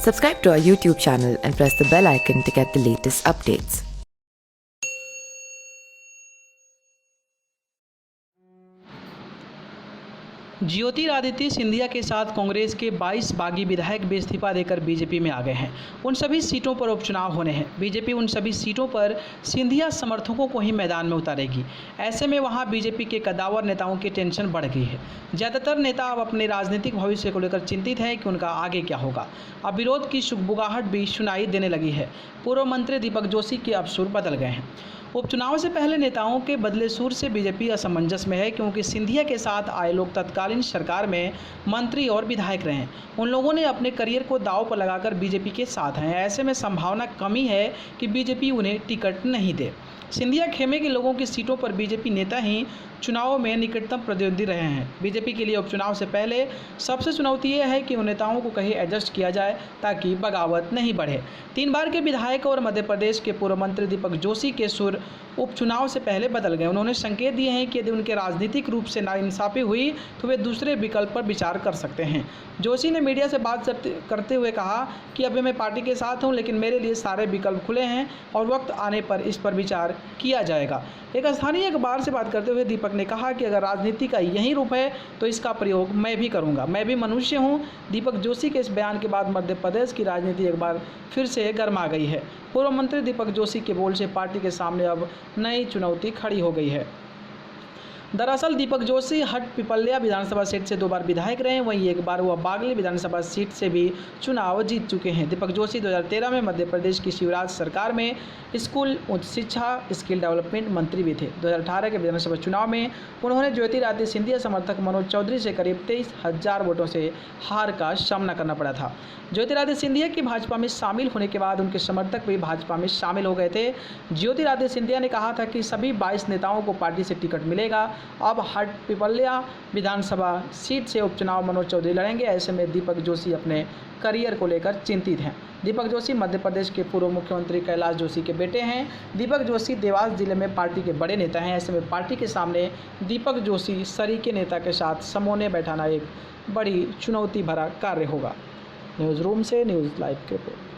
Subscribe to our YouTube channel and press the bell icon to get the latest updates. Jyotiraditya Scindia के साथ कांग्रेस के 22 बागी विधायक भी इस्तीफा देकर बीजेपी में आ गए हैं। उन सभी सीटों पर उपचुनाव होने हैं। बीजेपी उन सभी सीटों पर सिंधिया समर्थकों को ही मैदान में उतारेगी। ऐसे में वहां बीजेपी के कद्दावर नेताओं की टेंशन बढ़ गई है। ज़्यादातर नेता अब अपने राजनीतिक भविष्य को लेकर चिंतित हैं कि उनका आगे क्या होगा। अब विरोध की सुगबुगाहट भी सुनाई देने लगी है। पूर्व मंत्री दीपक जोशी के अब सुर बदल गए हैं। उपचुनाव से पहले नेताओं के बदले सुर से बीजेपी असमंजस में है, क्योंकि सिंधिया के साथ आए लोग तत्कालीन सरकार में मंत्री और विधायक रहे हैं। उन लोगों ने अपने करियर को दांव पर लगाकर बीजेपी के साथ हैं। ऐसे में संभावना कमी है कि बीजेपी उन्हें टिकट नहीं दे। सिंधिया खेमे के लोगों की सीटों पर बीजेपी नेता ही चुनाव में निकटतम प्रतिद्वंदी रहे हैं। बीजेपी के लिए उपचुनाव से पहले सबसे चुनौती यह है कि उन नेताओं को कहीं एडजस्ट किया जाए ताकि बगावत नहीं बढ़े। 3 बार के विधायक और मध्य प्रदेश के पूर्व मंत्री दीपक जोशी के सुर उपचुनाव से पहले बदल गए। उन्होंने संकेत दिए हैं कि यदि उनके राजनीतिक रूप से नाइंसाफ़ी हुई तो वे दूसरे विकल्प पर विचार कर सकते हैं। जोशी ने मीडिया से बात करते हुए कहा कि अभी मैं पार्टी के साथ हूं, लेकिन मेरे लिए सारे विकल्प खुले हैं और वक्त आने पर इस पर विचार किया जाएगा। एक स्थानीय अखबार से बात करते हुए दीपक ने कहा कि अगर राजनीति का यही रूप है तो इसका प्रयोग मैं भी करूंगा। मैं भी मनुष्य हूं। दीपक जोशी के इस बयान के बाद मध्य प्रदेश की राजनीति एक बार फिर से गर्मा गई है। पूर्व मंत्री दीपक जोशी के बोल से पार्टी के सामने अब नई चुनौती खड़ी हो गई है। दरअसल दीपक जोशी हट पिपल्या विधानसभा सीट से 2 बार विधायक रहे हैं। वहीं एक बार वह बागली विधानसभा सीट से भी चुनाव जीत चुके हैं। दीपक जोशी 2013 में मध्य प्रदेश की शिवराज सरकार में स्कूल, उच्च शिक्षा, स्किल डेवलपमेंट मंत्री भी थे। 2018 के विधानसभा चुनाव में उन्होंने ज्योतिरादित्य सिंधिया समर्थक मनोज चौधरी से करीब 23,000 वोटों से हार का सामना करना पड़ा था। ज्योतिरादित्य सिंधिया की भाजपा में शामिल होने के बाद उनके समर्थक भी भाजपा में शामिल हो गए थे। ज्योतिरादित्य सिंधिया ने कहा था कि सभी 22 नेताओं को पार्टी से टिकट मिलेगा। अब हट पिपल्या विधानसभा सीट से उपचुनाव मनोज चौधरी लड़ेंगे। ऐसे में दीपक जोशी अपने करियर को लेकर चिंतित हैं। दीपक जोशी मध्य प्रदेश के पूर्व मुख्यमंत्री कैलाश जोशी के बेटे हैं। दीपक जोशी देवास जिले में पार्टी के बड़े नेता हैं। ऐसे में पार्टी के सामने दीपक जोशी सरीके नेता के साथ समोने बैठाना एक बड़ी चुनौती भरा कार्य होगा। न्यूज़ रूम से न्यूज़ लाइव के रिपोर्ट।